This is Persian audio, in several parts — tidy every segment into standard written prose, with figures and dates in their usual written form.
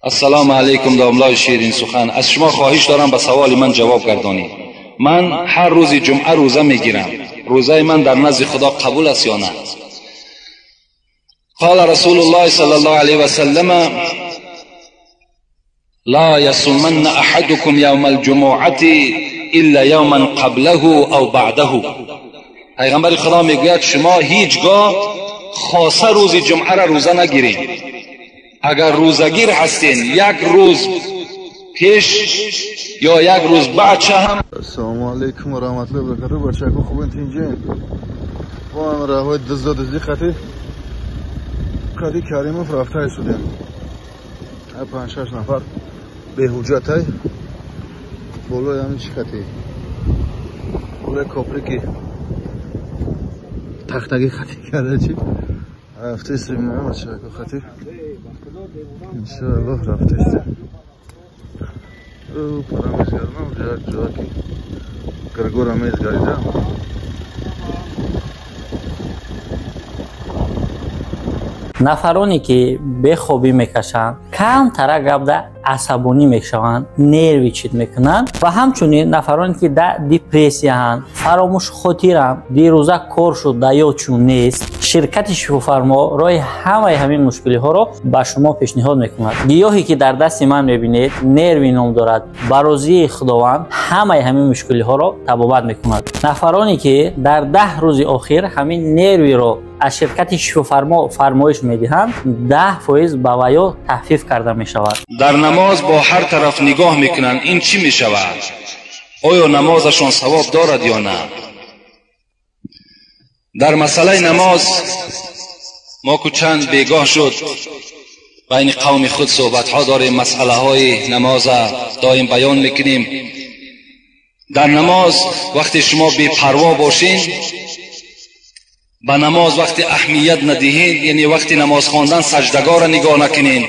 السلام علیکم داملای شیرین سخن. از شما خواهش دارم به سوال من جواب گردانید. من هر روز جمعه روزه میگیرم. روزه من در نزد خدا قبول است یا نه؟ قال رسول الله صلی الله علیه و سلم لا يصومن احدكم يوم الجمعه الا يوما قبله او بعده. پیغمبر خدا میگوید شما هیچگاه خاصه روز جمعه را روزه نگیرید. اگر روزگیر هستین یک روز پیش یا یک روز بعد هم. السلام علیکم و رحمت الله و برکاته. بچه‌ها خوب اینجا با هم راهوی دزدی قدی کریموف رفته شدیم. 5-6 نفر به حجت های بولوی همین چکتی بولوی کپری که تختگی خطی کرده چی رفته استیم نه بچه ها خطی انشاءالله رفته استیم او پرامیز گردم جا که گرگور همیز گریدم. نفرانی که به خوابی میکشند کم تر گبده عصبانی میشوند، نروی چیت میکنند و همچنین نفرانی که در دیپرسی هستند، فراموش خاطرند، دیروزه کار شده یا چون نیست، شرکت شفافرما راه همین مشکلی ها را به شما پیشنهاد میکند. گیاهی که در دست من میبینید نروی نام دارد. برازی خداوند همین مشکلی ها را تبابت میکند. نفرانی که در 10 روز اخیر همین نروی را از شرکت شفافرما فرمایش میدهند 10% به ویا تخفیف کرده میشود. در نماز با هر طرف نگاه میکنند، این چی میشود؟ آیا نمازشان ثواب دارد یا نه؟ در مسئله نماز ما که چند بیگاه شد بین قوم خود صحبت ها داریم، مسئله های نماز دائم بیان میکنیم. در نماز وقتی شما بی پروا باشین، به نماز وقتی اهمیت ندهین، یعنی وقتی نماز خواندن سجدگاه را نگاه نکنین،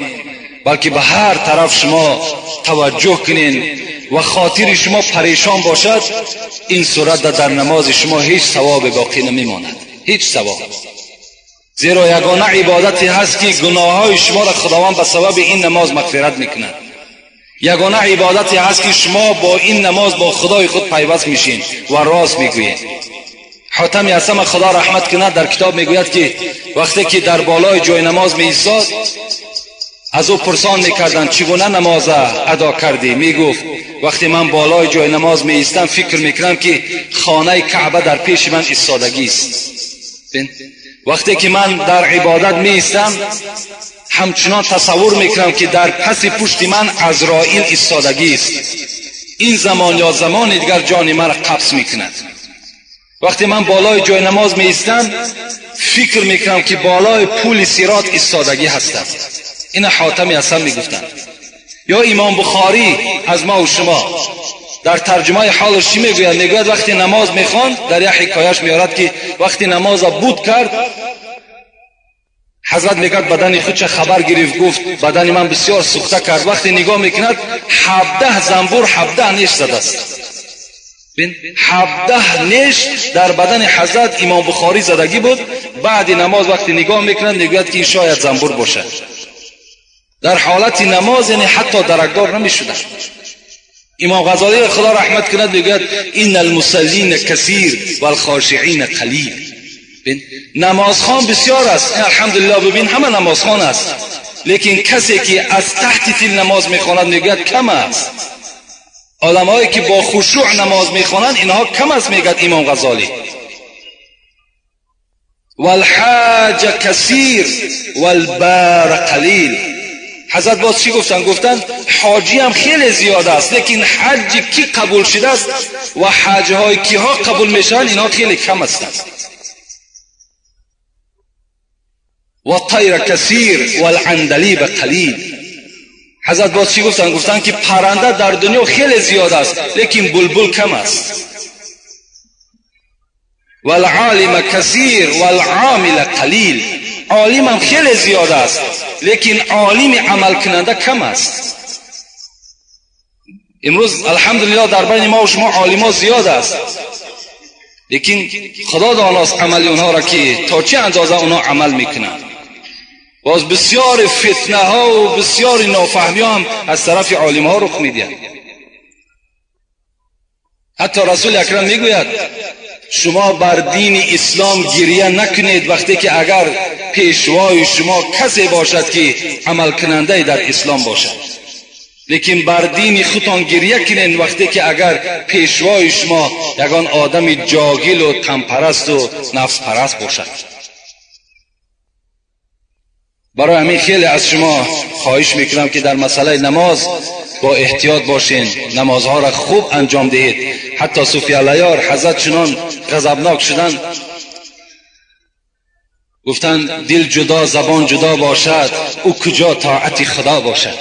بلکه به هر طرف شما توجه کنین و خاطر شما پریشان باشد، این صورت در نماز شما هیچ ثواب باقی نمیماند، هیچ ثواب. زیرا یگانه عبادتی هست که گناههای شما را خداوند به سبب این نماز مغفرت میکند. یگانه عبادتی هست که شما با این نماز با خدای خود پیوست میشین و راست میگویین. حاتم یعصم خدا رحمت کند در کتاب میگوید که وقتی که در بالای جای نماز می ایستاد، از او پرسان میکردند چگونه نماز ادا کردی؟ میگفت وقتی من بالای جای نماز می ایستم فکر میکنم که خانه کعبه در پیش من ایستادگی است. وقتی که من در عبادت می ایستم همچنان تصور میکنم که در پس پشت من عزرائیل ایستادگی است. این زمان یا زمان دیگر جان من را قبض میکند. وقتی من بالای جای نماز می ایستم فکر میکنم که بالای پول صراط ایستادگی هستم. این حاتم یعصم میگفتند. یا امام بخاری از ما و شما در ترجمه حالش چی میگوید؟ میگوید وقتی نماز میخواند، در یک حکایش میارد که وقتی نماز بود کرد حضرت میگوید بدن خود چه خبر گرفت، گفت بدن من بسیار سوخته کرد. وقتی نگاه میکند 17 زنبور 17 نیش زده است. 17 نیش در بدن حضرت امام بخاری زدگی بود. بعد نماز وقتی نگاه میکنند میگوید که این شاید زنبور باشه. در حالت نماز یعنی حتی درکدار نمیشدن. امام غزالی خدا رحمت کند میگوید ان المصلین کثیر والخاشعین قلیل. نمازخوان بسیار است، الحمدلله. ببین همه نمازخوان است، لیکن کسی که از تحت تل نماز میخواند میگوید کم است. علمایی که با خشوع نماز میخوانند اینها کم است میگد امام غزالی. والحاج کثیر والبار قلیل. حضرت باز چی گفتن؟ گفتن حاجی هم خیلی زیاد است، لیکن حج کی قبول شده است و حج های کی ها قبول میشن اینها خیلی کم هستند. والطیر کثیر والعندلیب قلیل. حضرت باز چی گفتن؟ گفتن که پرنده در دنیا خیلی زیاد است، لیکن بلبل کم است. والعالم کثیر والعامل قلیل. عالم هم خیلی زیاد است، لیکن عالم عمل کننده کم است. امروز الحمدلله در بین ما و شما عالم زیاد است، لیکن خدا داناست عمل اونها را که تا چه اندازه اونها عمل میکنند. باز بسیار فتنه ها و بسیار نافهمی هم از طرف عالم ها رخ میدهد. حتی رسول اکرم میگوید شما بر دین اسلام گریه نکنید وقتی که اگر پیشوای شما کسی باشد که عمل کننده در اسلام باشد، لیکن بر دین خودتان گریه کنید وقتی که اگر پیشوای شما یگان آدم جاگل و تنپرست و نفس پرست باشد. برای همین خیلی از شما خواهش میکنم که در مسئله نماز با احتیاط باشین، نمازها را خوب انجام دهید. حتی صوفی علیار حضرت چنان غضبناک شدن، گفتن دل جدا زبان جدا باشد او کجا طاعت خدا باشد.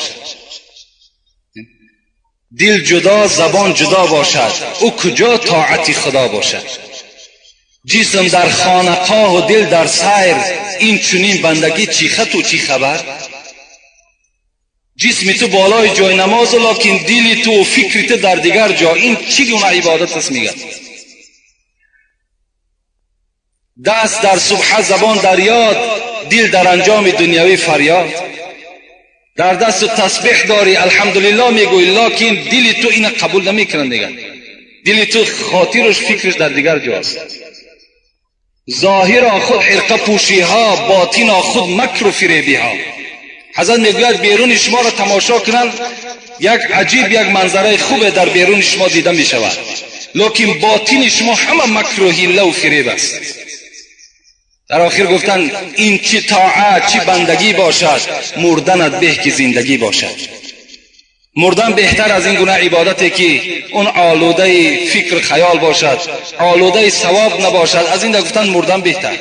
دل جدا زبان جدا باشد او کجا طاعت خدا باشد. جسم در خانقاه و دل در سیر، این چنین بندگی چی خط و چی خبر؟ جسم تو بالای جای نماز لیکن دل تو و فکر تو در دیگر جا، این چی گونه عبادت است؟ میگن دست در صبح زبان در یاد، دل در انجام دنیاوی فریاد. در دست تسبیح داری الحمدلله میگوی لیکن دل تو این قبول نمیکنن. دیگر دل تو خاطرش فکرش در دیگر جاست. ظاهر خود حلقه پوشی ها، باطن خود مکر و فریبی ها. حضرت میگوید بیرون شما را تماشا کنند یک عجیب یک منظره خوبه در بیرون شما دیده می شود، لیکن باطن شما همه مکر و حیله و فریب است. در آخر گفتن این چی طاعت چی بندگی باشد، مردنت به که زندگی باشد. مردن بهتر از این گونه عبادتی که اون آلوده فکر خیال باشد، آلوده ثواب نباشد. از این گفتن مردن بهتر.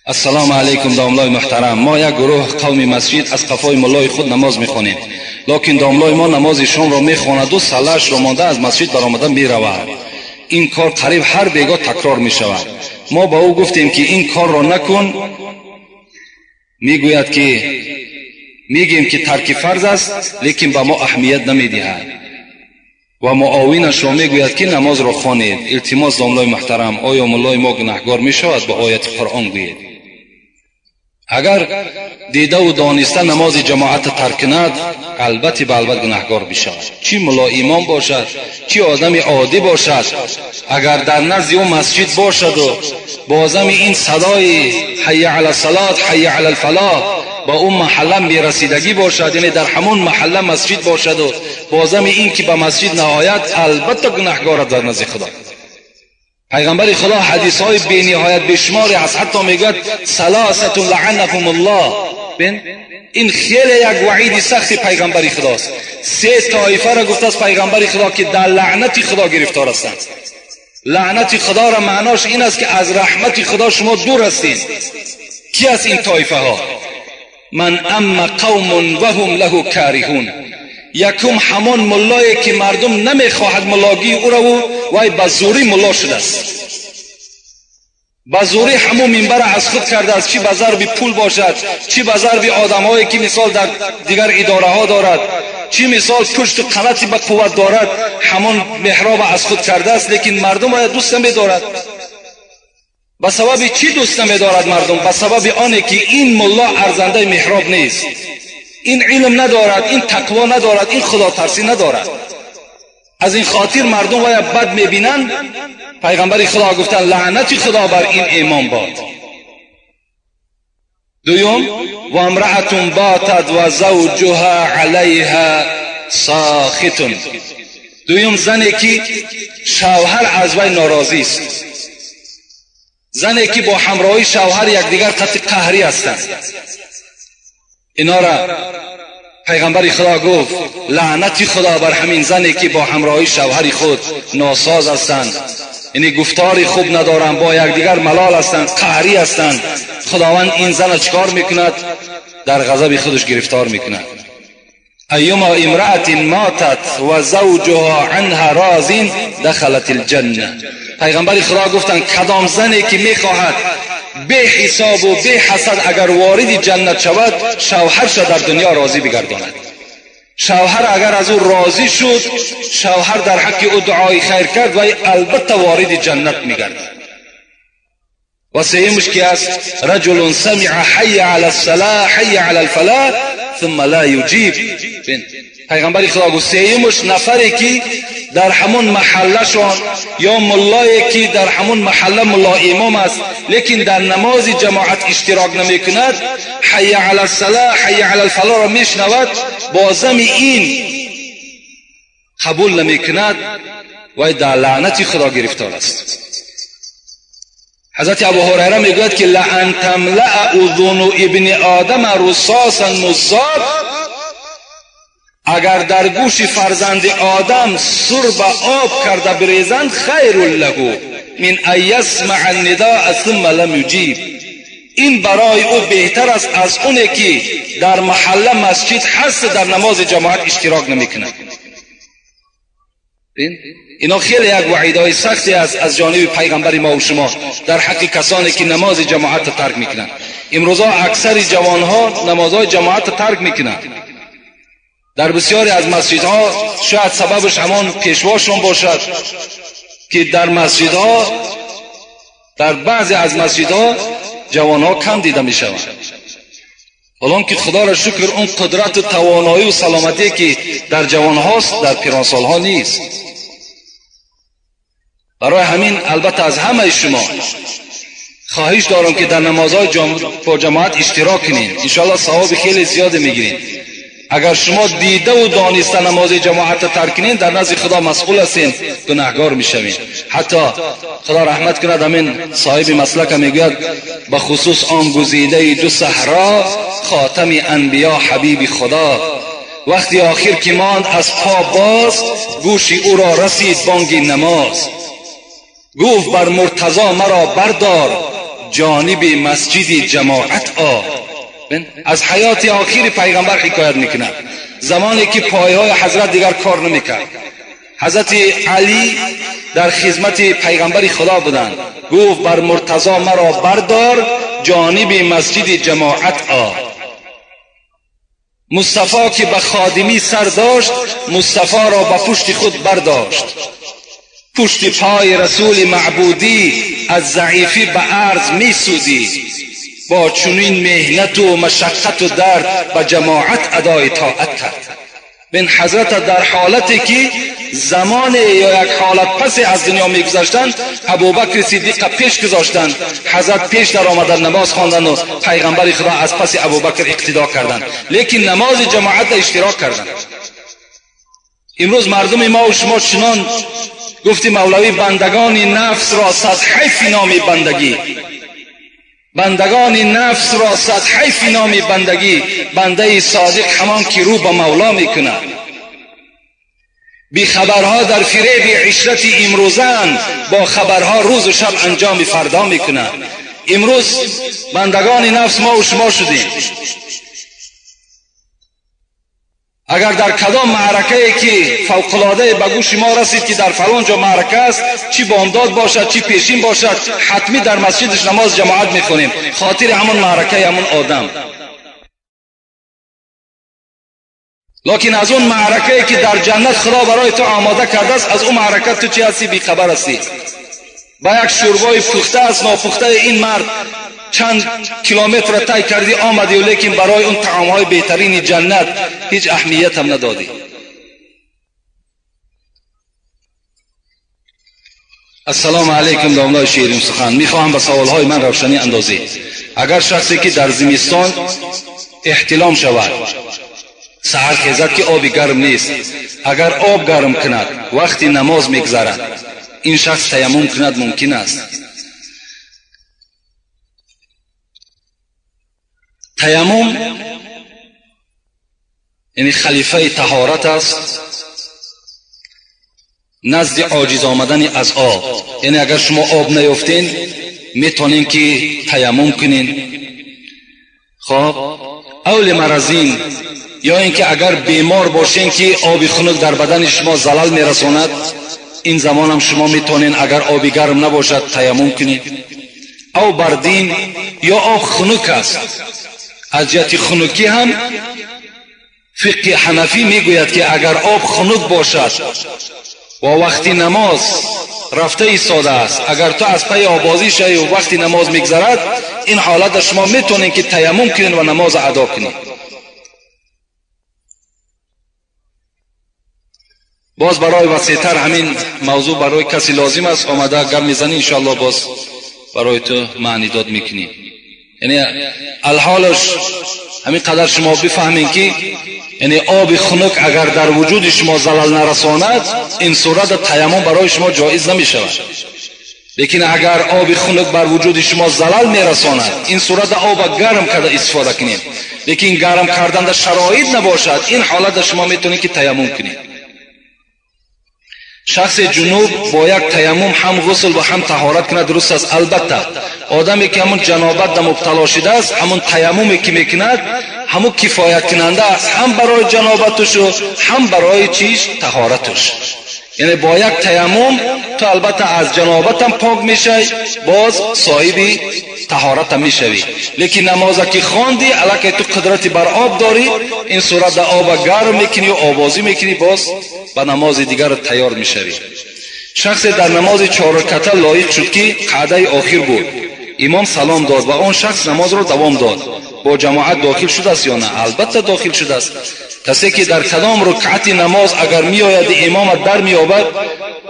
السلام علیکم داملای محترم. ما یک گروه قوم مسجد از قفای ملای خود نماز میخوانیم، لیکن داملای ما نماز شام را میخواند و سله‌اش را مانده از مسجد برآمده میرود. این کار قریب هر بیگاه تکرار میشود. ما با او گفتیم که این کار را نکن، میگوید که میگیم که ترک فرض است لیکن به ما اهمیت نمیدهد و معاونش را میگوید که نماز را خوانید. التماس داملای محترم، آیا ملای ما گناهگار میشود؟ با آیت قرآن گویید. اگر دیده و دانسته نماز جماعت ترک کند البته به البته گناهگار بشود، چی ملا امام باشد چی آدم عادی باشد. اگر در نزد اون مسجد باشد و بازم این صدای حی علی الصلاة حی علی الفلاح با اون محله برسیدگی باشد، یعنی در همون محله مسجد باشد و بازم این که به مسجد نهایت، البته گناهگار در نزد خدا. پیغمبر خدا حدیث های بی نهایت بشماری از حتی میگوید ثلاثه لعنهم الله. این خیلی یک وعید سخت پیغمبر خداست. سه طایفه را گفته است پیغمبر خدا که در لعنت خدا گرفتار هستند. لعنت خدا را معناش این است که از رحمت خدا شما دور هستید. کی از این طایفه ها؟ من اما قوم وهم له کارهون. یکم همان ملایی که مردم نمیخواهد ملاگی او را و وای بزوری ملا شده است. بزوری همون منبر از خود کرده است، چی بازار بی پول باشد، چی بازار بی آدمایی که مثال در دیگر اداره ها دارد، چی مثال پشت قناتی به قوت دارد، همون محراب از خود کرده است. لیکن مردم را دوست نمی‌دارد. به سبب چی دوست نمی‌دارد مردم؟ به سبب آنه که این ملا ارزنده محراب نیست، این علم ندارد، این تقوا ندارد، این خدا ترسی ندارد. از این خاطر مردم وای بد میبینن. پیغمبر خدا گفتن لعنت خدا بر این امام باد. دوم و امرأة باتت و زوجها علیها ساخط. دوم زنی که شوهر از وی ناراضی است، زنی که با همراهی شوهر یکدیگر تحت قهری هستند. اینا را پیغمبر خدا گفت لعنت خدا بر همین زنی که با همراهی شوهر خود ناساز هستند، یعنی گفتاری خوب ندارند، با یکدیگر ملال هستند، قهری هستند. خداوند این زن چیکار میکند؟ در غضب خودش گرفتار میکند. ایما امرأة ماتت و زوجها عنها راض دخلت الجنه. پیغمبر خدا گفتند کدام زنی که میخواهد به حساب و به حسد اگر وارد جنت شود، شوهرش در دنیا راضی بگرداند. شوهر اگر از او راضی شد، شوهر در حق او دعای خیر کرد و البته وارد جنت میگردد. و سیمش که است رجل سمع حی علی الصلاة حی علی الفلاح ثم لا یجیب. پیغمبر خدا گفت سیمش نفری که در همون محله شان یا ملایی که در همون محله ملا امام است لیکن در نماز جماعت اشتراک نمی کند، حی علی الصلاة حی علی الفلاح را میشنود، بازم این قبول نمی کند و در لعنت خدا گرفتار است. حضرت ابو هریره میگوید که لئن تملأ اذن ابن آدم رصاصا مزار، اگر در گوش فرزند آدم سرب آب کرده بریزند خیر له من ان یسمع النداء ثم لم یجیب. این برای او بهتر است از اونه که در محله مسجد هست در نماز جماعت اشتراک نمیکنه. اینا خیلی یک وعیدهای سختی است از جانب پیغمبر ما و شما در حق کسانی که نماز جماعت ترک میکنند. امروزا اکثر جوانها نمازهای جماعت ترک میکنند. در بسیاری از مسجدها شاید سببش همان پیشواشون باشد که در مسجدها، در بعضی از مسجدها جوانها کم دیده میشوند. حالا که خدا را شکر اون قدرت و توانایی و سلامتی که در جوانهاست در پیرانسالها نیست. برای همین البته از همه شما خواهش دارم که در نمازهای با جماعت اشتراک کنین، انشاءالله ثواب خیلی زیاد میگیرین. اگر شما دیده و دانسته نماز جماعت ترک کنین در نزد خدا مسئول هستین، گناهگار میشوین. حتی خدا رحمت کند همین صاحب مسلک میگوید به خصوص آن گزیده دو صحرا خاتم انبیا حبیب خدا، وقتی آخر که ماند از پا باز گوش او را رسید بانگ نماز، گفت بر مرتضی مرا بردار جانب مسجد جماعت آ. از حیات آخر پیغمبر حکایت میکنه، زمانی که پایهای حضرت دیگر کار نمیکرد. حضرت علی در خدمت پیغمبر خدا بودند، گفت بر مرتضی مرا بردار جانب مسجد جماعت آ. مصطفی که به خادمی سر داشت، مصطفی را به پشت خود برداشت. پشت پای رسول معبودی از ضعیفی به عرض می سودی، با چنین مهنت و مشقت و درد به جماعت ادای طاعت کرد. بن حضرت در حالتی که زمان یا یک حالت پس از دنیا میگذشتند، ابوبکر صدیق پیش گذاشتند، حضرت پیش در آمدن نماز خواندند و پیغمبر خدا از پس ابوبکر اقتدا کردند، لیکن نماز جماعت اشتراک کردند. امروز مردم ما و شما چنان گفتی مولوی بندگان نفس را صد حیف نامی بندگی، بندگان نفس را صد حیف نامی بندگی، بنده صادق همان که رو به مولا میکنه. بی خبرها در فریب عشرت امروزن، با خبرها روز و شب انجام فردا میکنه. امروز بندگان نفس ما و شما شدیم. اگر در کدام معرکه که فوق‌العاده به گوش ما رسید که در فلان جا معرکه است، چی بامداد باشد چی پیشین باشد، حتمی در مسجدش نماز جماعت میخونیم، خاطر همون معرکه همون آدم. لیکن از اون معرکه که در جنت خدا برای تو آماده کرده است، از اون معرکه تو چی هستی؟ بی خبر هستی. با یک شوربای پخته است ناپخته این مرد چند کیلومتر طی کردی آمدی، و لیکن برای اون طعامهای بهترین جنت هیچ اهمیت هم ندادی. السلام علیکم دامنای شیرین سخن. میخواهم به سوالهای من روشنی اندازی. اگر شخصی که در زمستان احتلام شود، سحر خیزد که آب گرم نیست، اگر آب گرم کند وقتی نماز میگذرد، این شخص تیمم کند ممکن است؟ تیمم یعنی خلیفه طهارت است نزد عاجز آمدن از آب. یعنی اگر شما آب نیافتین میتونین که تیمم کنین. خب اول مرضین، یا اینکه اگر بیمار باشین که آب خنک در بدن شما زلال میرساند، این زمان هم شما میتونین اگر آب گرم نباشد تیمم کنین. او بردین یا آب خنک است، از جهت خنکی هم فقه حنفی میگوید که اگر آب خنک باشد و وقتی نماز رفته ایستاده است، اگر تو از پی آبازی شوی و وقتی نماز میگذرد، این حالت شما میتونین که تیمم کنین و نماز ادا کنین. باز برای وسیع‌تر همین موضوع برای کسی لازم است آمده گپ میزنی، انشاءالله باز برای تو معنی داد میکنی. یعنی الحالش همین قدر شما بفهمین که یعنی آب خنک اگر در وجود شما زلال نرساند، این صورت تیمم برای شما جایز نمی شود. لیکن اگر آب خنک بر وجود شما زلال میرساند، این صورت آب گرم کرده استفاده کنید. لیکن گرم کردن در شرایط نباشد، این حالت شما میتونید که تیمم کنید. شخص جنوب باید تیمم هم غسل و هم طهارت کند، درست است. البته آدمی که همون جنابت در مبتلا شده است، همون تیممی که میکند همون کفایت کننده است، هم برای جنابتش و هم برای چیز طهارتش. یعنی با یک تیمم تو البته از جنابت هم پاک میشی، باز صاحب طهارت هم میشوی. لیکن نماز که خواندی الکی تو قدرت بر آب داری، این صورت در آب گرم میکنی و آوازی میکنی، باز به نماز دیگر تیار میشوی. شخص در نماز 4 رکعته لایق شد که قعده آخر بود، امام سلام داد و آن شخص نماز را دوام داد، با جماعت داخل شده است یا نه؟ البته داخل شده است. کسی که در کدام رکعت نماز اگر می آید امامت در می آورد،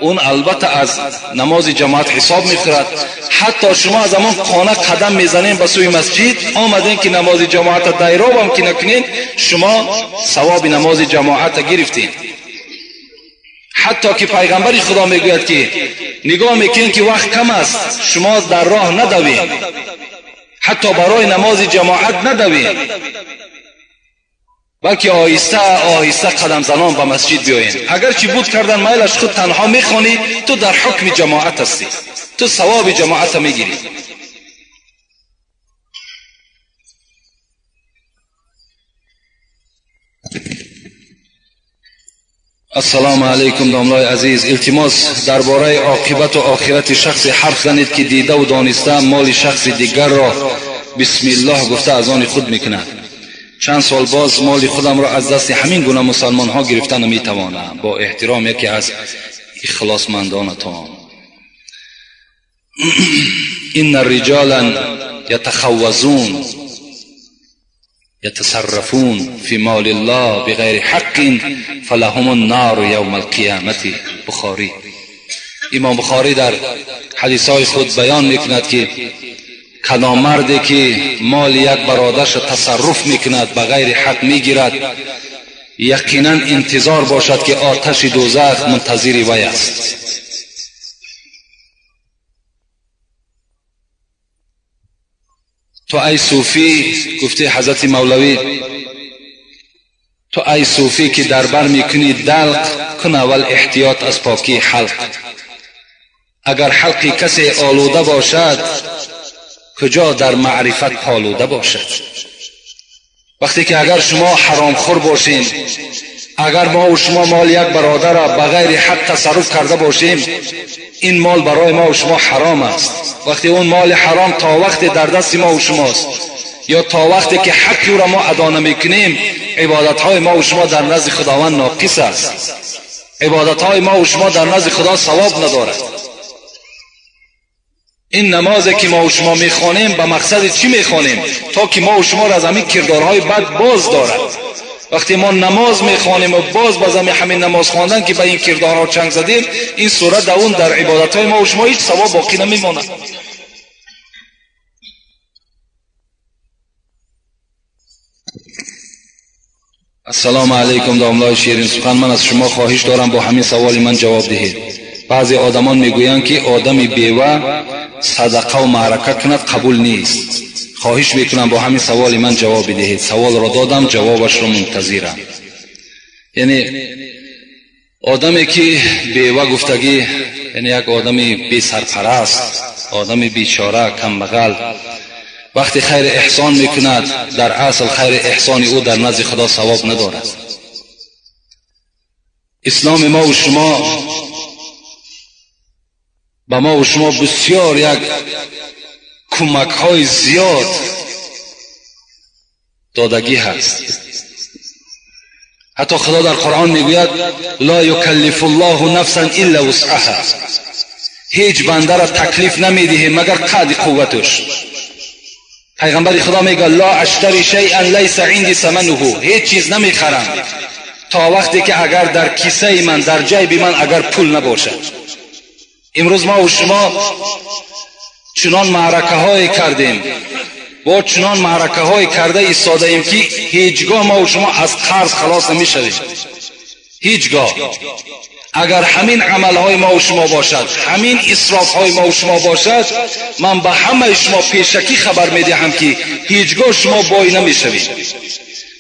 اون البته از نماز جماعت حساب می خورد. حتی شما از امان خانه قدم میزنین به سوی مسجد، آمدین که نماز جماعت دایراب هم که نکنین، شما ثواب نماز جماعت گرفتین. حتی که پیغمبر خدا میگوید که نگاه میکنین که وقت کم است، شما در راه ندوین، حتی برای نماز جماعت ندوین، بلکه آهسته آهسته قدم زنان به مسجد بیاین. اگر چی بود کردن میلش خود تنها میخوانی، تو در حکم جماعت هستی، تو ثواب جماعت میگیری. السلام علیکم داملای عزیز، التماس درباره عاقبت و آخرت شخص حرف زنید که دیده و دانسته مال شخص دیگر را بسم الله گفته از آن خود میکند. چند سال باز مال خودم را از دست همین گونه مسلمان ها گرفتن نمیتوانم. با احترام، یکی از اخلاصمندانتان. این الرجالا یتخوزون یتصرفون فی مال الله بغیر حق فلهم النار یوم القیامت. بخاری. امام بخاری در حدیثهای خود بیان میکند که کدام مردی که مال یک برادرش تصرف میکند بغیر حق میگیرد، یقینا انتظار باشد که آتش دوزخ منتظر وی است. تو ای صوفی، گفته حضرت مولوی، تو ای صوفی که در بر میکنی دلق کن اول احتیاط از پاکی حلق. اگر حلقی کسی آلوده باشد، کجا در معرفت پالوده باشد. وقتی که اگر شما حرام خور باشین، اگر ما و شما مال یک برادر را بغیر حق تصرف کرده باشیم، این مال برای ما و شما حرام است. وقتی اون مال حرام تا وقت در دست ما و شماست، یا تا وقتی که حقی را ما ادا نمیکنیم، عبادتهای ما و شما در نزد خداوند ناقص است. عبادتهای ما و شما در نزد خدا ثواب ندارد. این نمازی که ما و شما میخوانیم به مقصد چی میخوانیم؟ تا که ما و شما را از همین کردارهای بد باز دارد. وقتی ما نماز میخوانیم و باز همین نماز خواندن که به این کردارها چنگ زدیم، این صورت در اون در عبادتهای ما و شما هیچ ثواب باقی نمیماند. السلام علیکم داملای شیرین سخن، من از شما خواهش دارم با همین سوال من جواب دهید. بعضی آدمان میگویند که آدمی بیوه صدقه و معرکه کند قبول نیست. خواهش میکنم با همین سوال من جواب دهید. سوال را دادم، جوابش را منتظرم. یعنی آدمی که بیوه گفتگی، یعنی یک آدمی بی سرپرست، آدمی بیچاره کمبغل، وقتی خیر احسان میکند، در اصل خیر احسان او در نزد خدا ثواب ندارد. اسلام ما و شما با ما و شما بسیار یک کمک های زیاد دادگی هست. حتی خدا در قرآن میگوید لا یکلف الله نفسا الا وسعها، هیچ بنده را تکلیف نمیده مگر قدر قوتش. پیغمبر خدا میگه لا اشتری شیئا لیس عندي ثمنه، هیچ چیز نمیخرم تا وقتی که اگر در کیسه من، در جیب من اگر پول نباشد. امروز ما و شما چنان معرکه های کردیم، با چنان معرکه های کرده ایستاده ایم که هیچگاه ما و شما از قرض خلاص نمیشویم. هیچگاه. اگر همین عمل های ما و شما باشد، همین اسراف های ما و شما باشد، من به همه شما پیشکی خبر میدهم که هیچگاه شما بای نمیشوید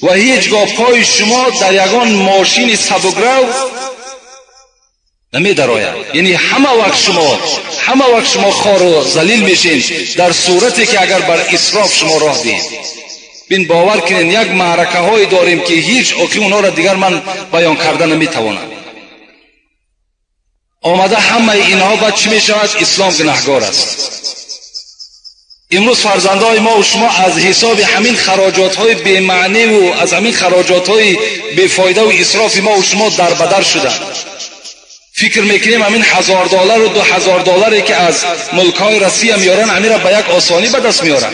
و هیچگاه پای شما در یگان ماشین سبکرو نمیدراید. یعنی همه وقت شما خار و ذلیل میشین در صورتی که اگر بر اسراف شما راه دید. بین باور کنین یک معرکه های داریم که هیچ اوکی اونا را دیگر من بیان کرده نمیتوانم. آمده همه اینها بعد چی می شود؟ اسلام گناهگار است. امروز فرزندای ما و شما از حساب همین خراجات های بی معنی و از همین خراجات های بی فایده و اسراف ما و شما در بدر شدند. فکر میکنیم همین $1000 و $2000 که از ملک های روسیه میارن همین را به یک آسانی به دست میارن.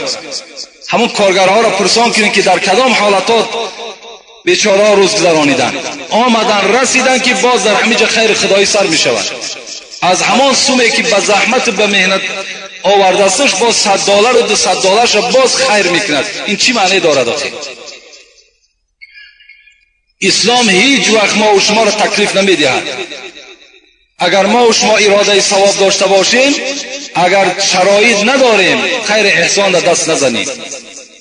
همون کارگرها را پرسان کنین که در کدام حالات بیچاره روز گذرانیدن، آمدن رسیدن که باز در همینجا خیر خدایی سر می شود. از همان سومی که به زحمت به مهنت آورده استش باز $100 و $200 را باز خیر میکند. این چی معنی دارد آخه؟ اسلام هیچ وقت ما و شما را تکلیف نمیدهد. اگر ما و شما اراده ثواب داشته باشیم، اگر شرایط نداریم، خیر احسان را دست نزنیم.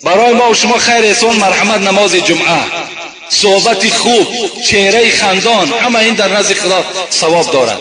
برای ما و شما خیر احسان مرحمت، نماز جمعه، صحبت خوب، چهره خندان، همه این در نزد خدا ثواب دارد.